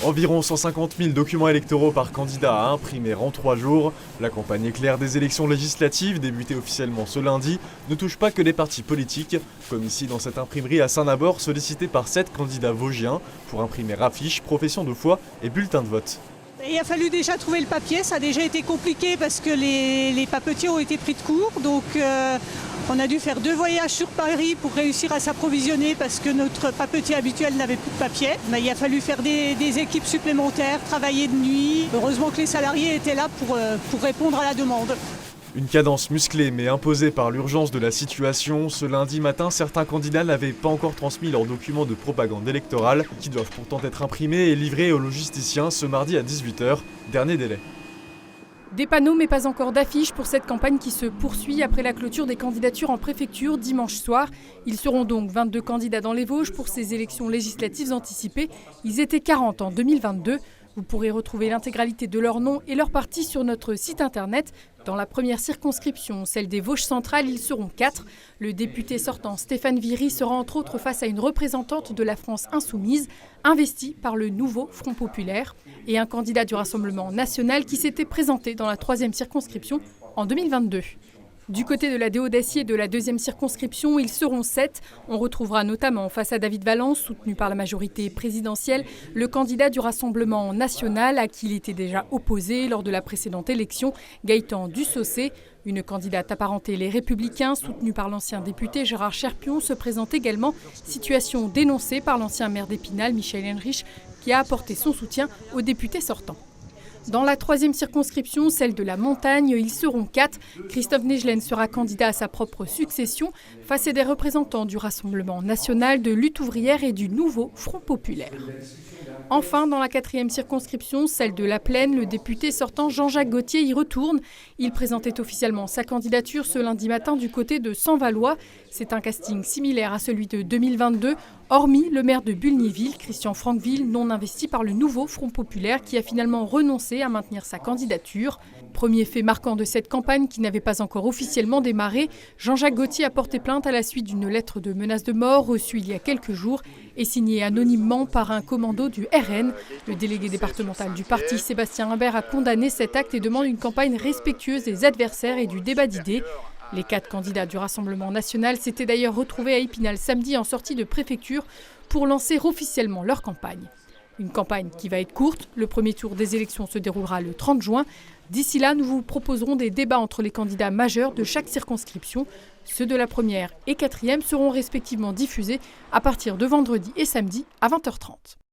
Environ 150 000 documents électoraux par candidat à imprimer en 3 jours. La campagne éclair des élections législatives, débutée officiellement ce lundi, ne touche pas que les partis politiques, comme ici dans cette imprimerie à Saint-Nabord, sollicitée par 7 candidats vosgiens pour imprimer affiches, professions de foi et bulletins de vote. Il a fallu déjà trouver le papier, ça a déjà été compliqué parce que les papetiers ont été pris de court. Donc on a dû faire 2 voyages sur Paris pour réussir à s'approvisionner parce que notre papetier habituel n'avait plus de papier. Mais il a fallu faire des équipes supplémentaires, travailler de nuit. Heureusement que les salariés étaient là pour répondre à la demande. Une cadence musclée mais imposée par l'urgence de la situation. Ce lundi matin, certains candidats n'avaient pas encore transmis leurs documents de propagande électorale qui doivent pourtant être imprimés et livrés aux logisticiens ce mardi à 18 h, dernier délai. Des panneaux mais pas encore d'affiches pour cette campagne qui se poursuit après la clôture des candidatures en préfecture dimanche soir. Ils seront donc 22 candidats dans les Vosges pour ces élections législatives anticipées. Ils étaient 40 en 2022. Vous pourrez retrouver l'intégralité de leurs noms et leurs partis sur notre site internet. Dans la première circonscription, celle des Vosges centrales, ils seront 4. Le député sortant Stéphane Viry sera entre autres face à une représentante de la France insoumise, investie par le nouveau Front populaire, et un candidat du Rassemblement national qui s'était présenté dans la 3e circonscription en 2022. Du côté de la Déodacie et de la 2e circonscription, ils seront 7. On retrouvera notamment face à David Valence, soutenu par la majorité présidentielle, le candidat du Rassemblement national à qui il était déjà opposé lors de la précédente élection, Gaëtan Dussaucé. Une candidate apparentée Les Républicains, soutenue par l'ancien député Gérard Cherpion, se présente également, situation dénoncée par l'ancien maire d'Épinal, Michel Henrich, qui a apporté son soutien au député sortant. Dans la 3e circonscription, celle de la Montagne, ils seront 4. Christophe Negelen sera candidat à sa propre succession face à des représentants du Rassemblement national, de Lutte ouvrière et du nouveau Front populaire. Enfin, dans la 4e circonscription, celle de la Plaine, le député sortant Jean-Jacques Gauthier y retourne. Il présentait officiellement sa candidature ce lundi matin du côté de Saint-Valois. C'est un casting similaire à celui de 2022, hormis le maire de Bulgnéville, Christian Franqueville, non investi par le nouveau Front populaire qui a finalement renoncé à maintenir sa candidature. Premier fait marquant de cette campagne qui n'avait pas encore officiellement démarré, Jean-Jacques Gauthier a porté plainte à la suite d'une lettre de menace de mort reçue il y a quelques jours et signée anonymement par un commando du RN. Le délégué départemental du parti, Sébastien Imbert, a condamné cet acte et demande une campagne respectueuse des adversaires et du débat d'idées. Les 4 candidats du Rassemblement national s'étaient d'ailleurs retrouvés à Épinal samedi en sortie de préfecture pour lancer officiellement leur campagne. Une campagne qui va être courte. Le premier tour des élections se déroulera le 30 juin. D'ici là, nous vous proposerons des débats entre les candidats majeurs de chaque circonscription. Ceux de la 1re et 4e seront respectivement diffusés à partir de vendredi et samedi à 20 h 30.